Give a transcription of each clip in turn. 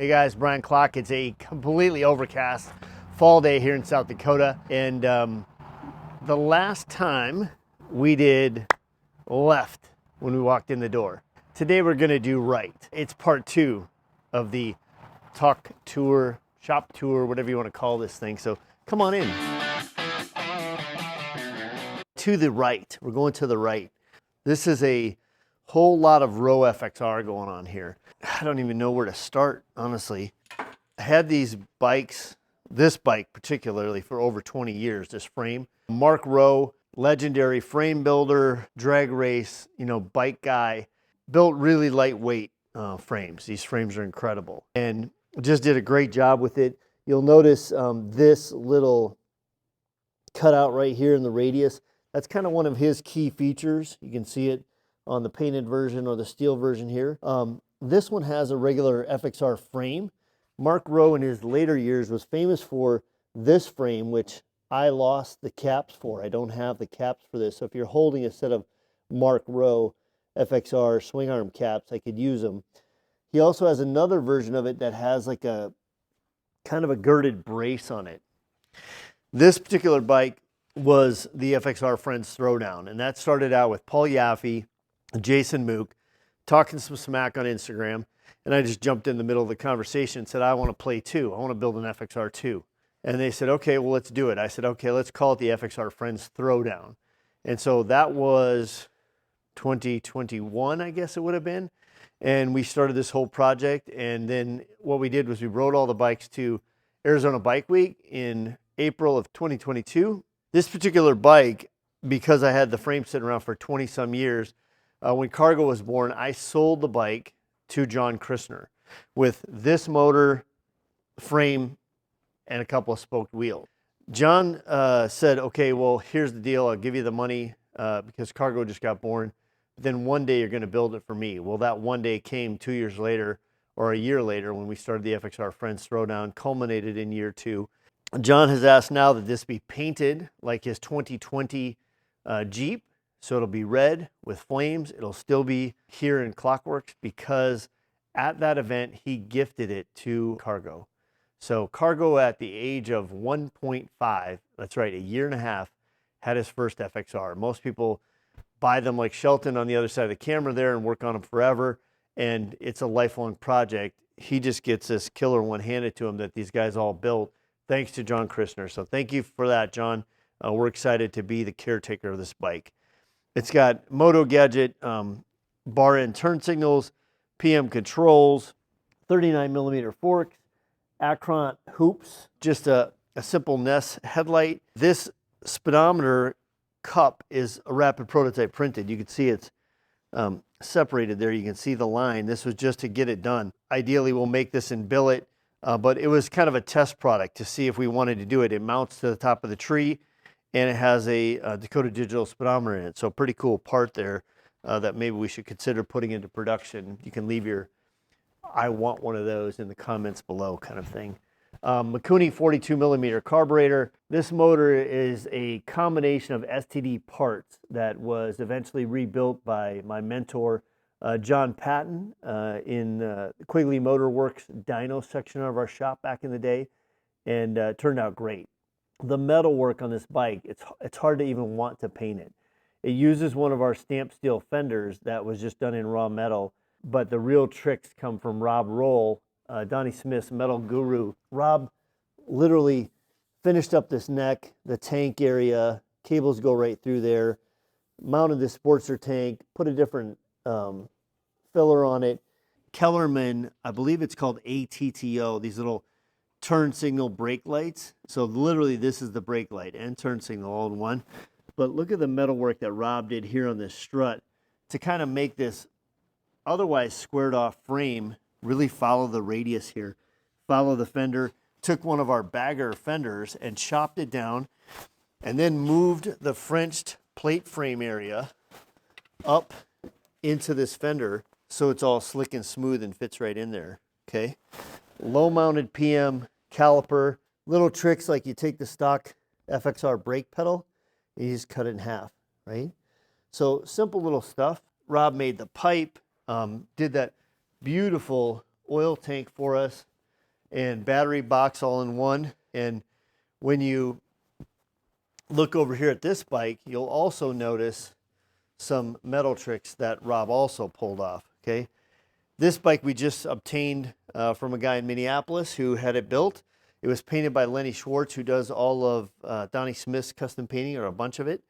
Hey guys, Brian Klock. It's a completely overcast fall day here in South Dakota. And the last time we did left when we walked in the door. Today we're gonna do right. It's part 2 of the talk tour, shop tour, whatever you wanna call this thing. So come on in. To the right, we're going to the right. This is a whole lot of Rowe FXR going on here. I don't even know where to start, honestly. I had these bikes, this bike particularly, for over 20 years, this frame. Mark Rowe, legendary frame builder, drag race, bike guy, built really lightweight frames. These frames are incredible and just did a great job with it. You'll notice this little cutout right here in the radius. That's kind of one of his key features. You can see it on the painted version or the steel version here. This one has a regular FXR frame. Mark Rowe in his later years was famous for this frame, which I lost the caps for. I don't have the caps for this. So if you're holding a set of Mark Rowe FXR swing arm caps, I could use them. He also has another version of it that has like a kind of a girded brace on it. This particular bike was the FXR Friends Throwdown, and that started out with Paul Yaffe, Jason Mook, talking some smack on Instagram, and I just jumped in the middle of the conversation and said, I want to play too. I want to build an FXR too. And they said, okay, well, let's do it. I said, okay, let's call it the FXR Friends Throwdown. And so that was 2021, I guess it would have been. And we started this whole project. And then what we did was we rode all the bikes to Arizona Bike Week in April of 2022. This particular bike, because I had the frame sitting around for 20 some years, when Kargo was born, I sold the bike to John Christner with this motor, frame, and a couple of spoked wheels. John said, okay, well, here's the deal. I'll give you the money because Kargo just got born. Then one day you're going to build it for me. Well, that one day came 2 years later or a year later when we started the FXR Friends Throwdown, culminated in year 2. John has asked now that this be painted like his 2020 Jeep. So it'll be red with flames. It'll still be here in Klock Werks because at that event, he gifted it to Kargo. So Kargo at the age of 1.5, that's right, a year and a half, had his first FXR. Most people buy them like Shelton on the other side of the camera there and work on them forever. And it's a lifelong project. He just gets this killer one handed to him that these guys all built thanks to John Christner. So thank you for that, John. We're excited to be the caretaker of this bike. It's got Moto Gadget bar end turn signals, PM controls, 39 millimeter forks, Acron hoops, just a simple Ness headlight. This speedometer cup is a rapid prototype printed. You can see it's separated there. You can see the line. This was just to get it done. Ideally, we'll make this in billet, but it was kind of a test product to see if we wanted to do it. It mounts to the top of the tree, and it has a Dakota Digital speedometer in it. So pretty cool part there that maybe we should consider putting into production. You can leave your I want one of those in the comments below kind of thing. Mikuni 42 millimeter carburetor. This motor is a combination of STD parts that was eventually rebuilt by my mentor, John Patton, in the Quigley Motor Works dyno section of our shop back in the day, and turned out great. The metal work on this bike, it's hard to even want to paint it. It uses one of our stamped steel fenders that was just done in raw metal, but the real tricks come from Rob Roll, Donnie Smith's metal guru. Rob literally finished up this neck, the tank area, cables go right through there, mounted this Sportster tank, put a different filler on it. Kellerman, I believe it's called ATTO, these little turn signal brake lights. So literally this is the brake light and turn signal all in one. But look at the metal work that Rob did here on this strut to kind of make this otherwise squared off frame really follow the radius here, follow the fender. Took one of our bagger fenders and chopped it down and then moved the Frenched plate frame area up into this fender so it's all slick and smooth and fits right in there, okay? Low mounted PM caliper, little tricks like you take the stock FXR brake pedal and you just cut it in half, right? So simple little stuff. Rob made the pipe, did that beautiful oil tank for us. and battery box all in one. And when you look over here at this bike, you'll also notice some metal tricks that Rob also pulled off, okay? This bike we just obtained from a guy in Minneapolis who had it built. It was painted by Lenny Schwartz, who does all of Donnie Smith's custom painting, or a bunch of it.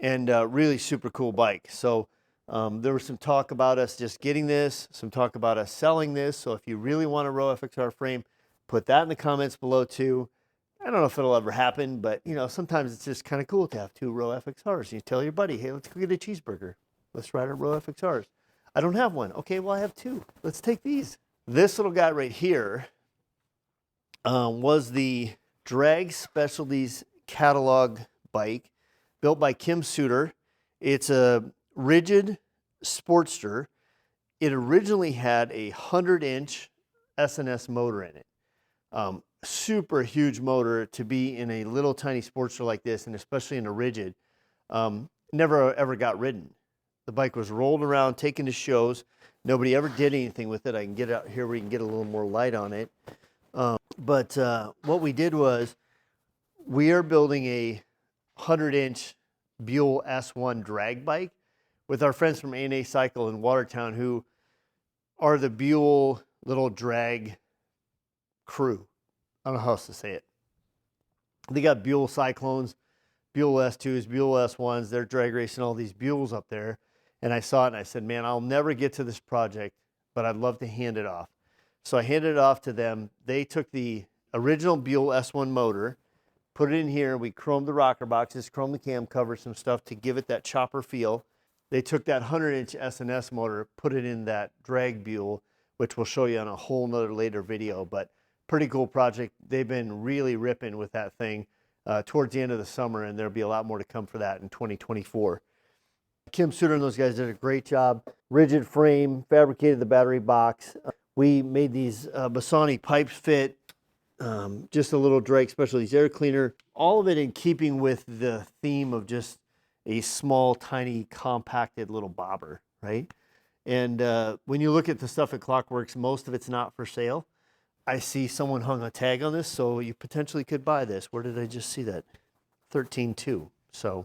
And really super cool bike. So there was some talk about us just getting this, some talk about us selling this. So if you really want a Rowe FXR frame, put that in the comments below too. I don't know if it'll ever happen, but you know, sometimes it's just kind of cool to have two Rowe FXRs. You tell your buddy, hey, let's go get a cheeseburger. Let's ride our Rowe FXRs. I don't have one. Okay, well, I have two. Let's take these. This little guy right here was the Drag Specialties catalog bike built by Kim Suter. It's a rigid Sportster. It originally had a 100-inch S&S motor in it. Super huge motor to be in a little tiny Sportster like this, and especially in a rigid. Never ever got ridden. The bike was rolled around, taken to shows. Nobody ever did anything with it. I can get out here where you can get a little more light on it. But what we did was, we are building a 100-inch Bule S1 drag bike with our friends from A&A Cycle in Watertown, who are the Bule little drag crew. I don't know how else to say it. They got Bule Cyclones, Bule S2s, Bule S1s. They're drag racing all these Bules up there. And I saw it and I said, man, I'll never get to this project, but I'd love to hand it off. So I handed it off to them. They took the original Bule S1 motor, put it in here. We chromed the rocker boxes, chromed the cam cover, some stuff to give it that chopper feel. They took that 100-inch S&S motor, put it in that drag Bule, which we'll show you on a whole nother later video, but pretty cool project. They've been really ripping with that thing towards the end of the summer, and there'll be a lot more to come for that in 2024. Kim Suter and those guys did a great job. Rigid frame, fabricated the battery box. We made these Bassani pipes fit, just a little Drag Specialties air cleaner, all of it in keeping with the theme of just a small, tiny, compacted little bobber, right? And when you look at the stuff at Klock Werks, most of it's not for sale. I see someone hung a tag on this, so you potentially could buy this. Where did I just see that? 13.2. So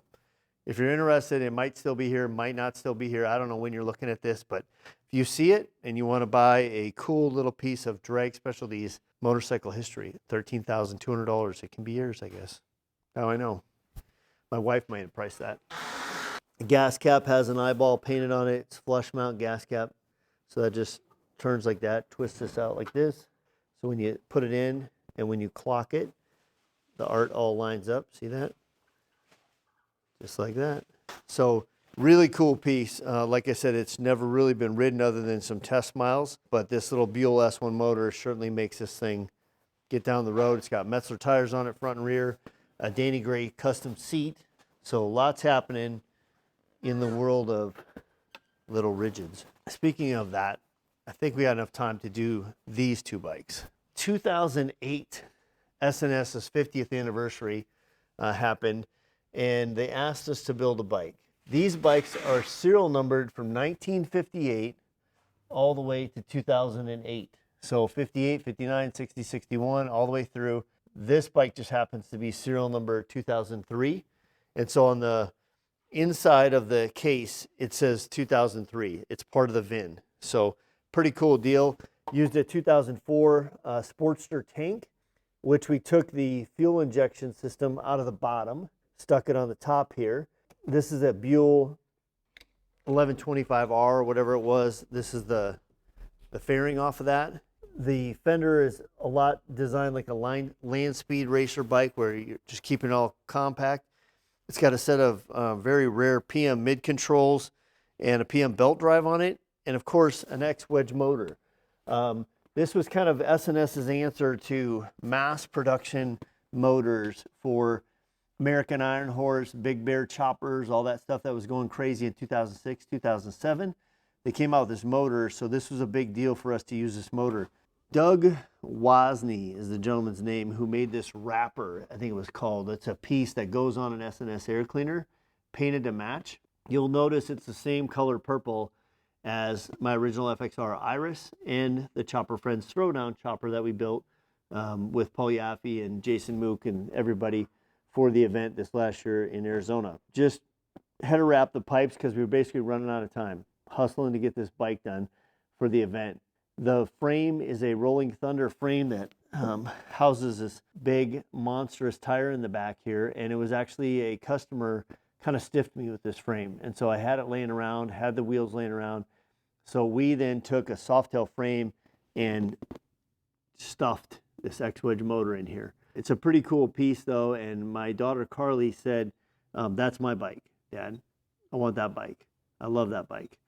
if you're interested, it might still be here, might not still be here. I don't know when you're looking at this, but if you see it and you want to buy a cool little piece of Drag Specialties motorcycle history, $13,200, it can be yours, I guess. How I know. My wife might have priced that. The gas cap has an eyeball painted on it. It's flush mount gas cap. So that just turns like that, twists this out like this. So when you put it in and when you clock it, the art all lines up. See that? Just like that. So really cool piece. Like I said, it's never really been ridden other than some test miles, but this little Bule S1 motor certainly makes this thing get down the road. It's got Metzler tires on it, front and rear, a Danny Gray custom seat. So lots happening in the world of little rigids. Speaking of that, I think we had enough time to do these two bikes. 2008 S&S's 50th anniversary happened, and they asked us to build a bike. These bikes are serial numbered from 1958 all the way to 2008. So 58, 59, 60, 61, all the way through. This bike just happens to be serial number 2003. And so on the inside of the case, it says 2003. It's part of the VIN. So pretty cool deal. Used a 2004 Sportster tank, which we took the fuel injection system out of the bottom, stuck it on the top here. This is a Bule 1125R or whatever it was. This is the fairing off of that. The fender is a lot designed like a land speed racer bike where you're just keeping it all compact. It's got a set of very rare PM mid controls and a PM belt drive on it, and of course an X wedge motor. This was kind of S&S's answer to mass production motors for American Iron Horse, Big Bear choppers, all that stuff that was going crazy in 2006, 2007. They came out with this motor, so this was a big deal for us to use this motor. Doug Wozni is the gentleman's name who made this wrapper, I think it was called. It's a piece that goes on an S&S air cleaner, painted to match. You'll notice it's the same color purple as my original FXR Iris and the Chopper Friends Throwdown chopper that we built with Paul Yaffe and Jason Mook and everybody for the event this last year in Arizona. Just had to wrap the pipes because we were basically running out of time, hustling to get this bike done for the event. The frame is a Rolling Thunder frame that houses this big monstrous tire in the back here, and it was actually a customer kind of stiffed me with this frame, and so I had it laying around, had the wheels laying around. So we then took a Softail frame and stuffed this X-Wedge motor in here. It's a pretty cool piece though, and my daughter Carly said, that's my bike, Dad. I want that bike. I love that bike.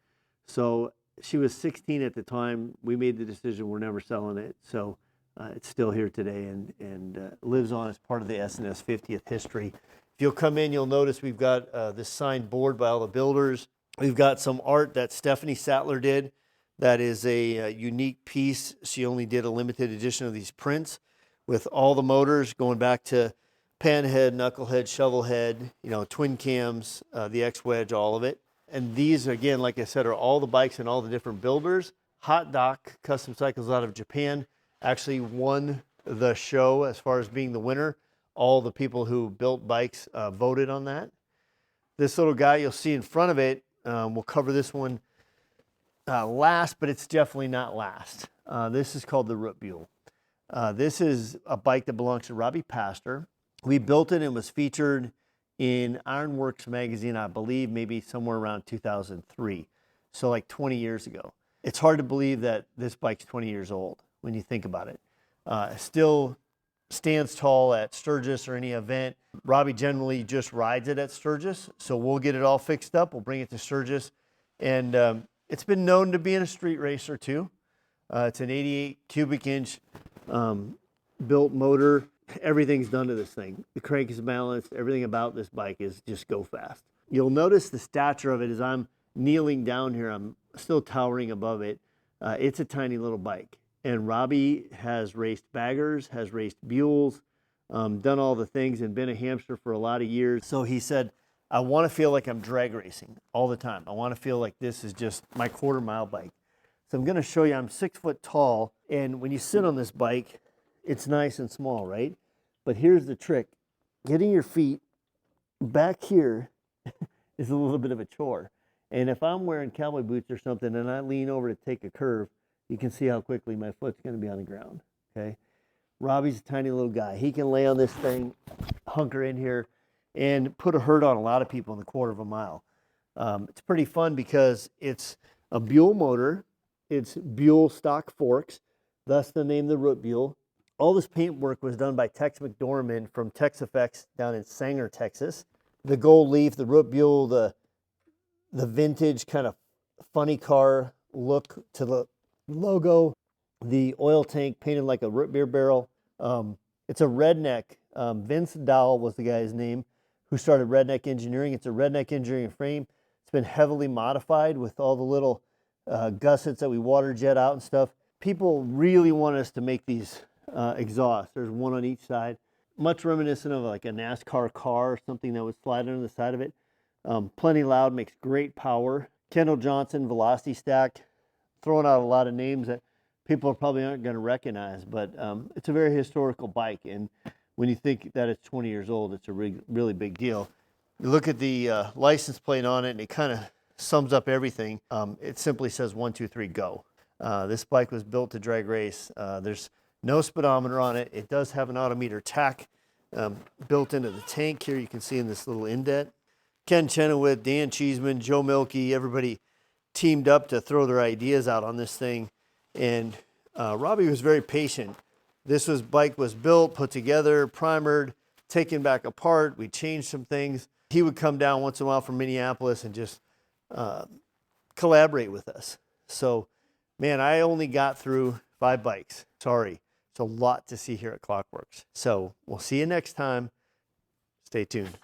So she was 16 at the time. We made the decision we're never selling it. So it's still here today and lives on as part of the S&S 50th history. If you'll come in, you'll notice we've got this signed board by all the builders. We've got some art that Stephanie Sattler did. That is a unique piece. She only did a limited edition of these prints with all the motors going back to panhead, knucklehead, shovelhead, you know, twin cams, the X-Wedge, all of it. And these, again, like I said, are all the bikes and all the different builders. Hot Doc Custom Cycles out of Japan actually won the show as far as being the winner. All the people who built bikes voted on that. This little guy you'll see in front of it, we'll cover this one last, but it's definitely not last. This is called the Root Buell. This is a bike that belongs to Robbie Pastor. We built it and was featured in Ironworks magazine, I believe, maybe somewhere around 2003. So like 20 years ago. It's hard to believe that this bike's 20 years old when you think about it. Still stands tall at Sturgis or any event. Robbie generally just rides it at Sturgis. So we'll get it all fixed up. We'll bring it to Sturgis. And it's been known to be in a street racer too. It's an 88 cubic inch built motor. Everything's done to this thing. The crank is balanced. Everything about this bike is just go fast. You'll notice the stature of it as I'm kneeling down here. I'm still towering above it. It's a tiny little bike. And Robbie has raced baggers, has raced Buells, done all the things and been a hamster for a lot of years. So he said, I want to feel like I'm drag racing all the time. I want to feel like this is just my quarter-mile bike. So I'm going to show you, I'm 6 foot tall, and when you sit on this bike, it's nice and small, right? But here's the trick. Getting your feet back here is a little bit of a chore. And if I'm wearing cowboy boots or something and I lean over to take a curve, you can see how quickly my foot's going to be on the ground, okay? Robbie's a tiny little guy. He can lay on this thing, hunker in here, and put a hurt on a lot of people in the quarter of a mile. It's pretty fun because it's a Buell motor. It's Buell stock forks, thus the name the Root Buell. All this paint work was done by Tex McDormand from Tex Effects down in Sanger, Texas. The gold leaf, the Root Buell, the vintage kind of funny car look to the logo, the oil tank painted like a root beer barrel. It's a redneck. Vince Dowell was the guy's name who started Redneck Engineering. It's a Redneck Engineering frame. It's been heavily modified with all the little gussets that we water jet out and stuff. People really want us to make these exhausts. There's one on each side, much reminiscent of like a NASCAR car or something that would slide under the side of it. Plenty loud, makes great power. Kendall Johnson Velocity Stack, throwing out a lot of names that people probably aren't going to recognize, but it's a very historical bike, and when you think that it's 20 years old, it's a really big deal. You look at the license plate on it, and it kind of sums up everything. It simply says 1, 2, 3, go. This bike was built to drag race. There's no speedometer on it. It does have an autometer tack built into the tank here. You can see in this little indent. Ken Chenoweth, Dan Cheeseman, Joe Milkey, everybody teamed up to throw their ideas out on this thing. And Robbie was very patient. This bike was built, put together, primered, taken back apart. We changed some things. He would come down once in a while from Minneapolis and just collaborate with us. So, man, I only got through 5 bikes. Sorry. It's a lot to see here at Klock Werks. So we'll see you next time. Stay tuned.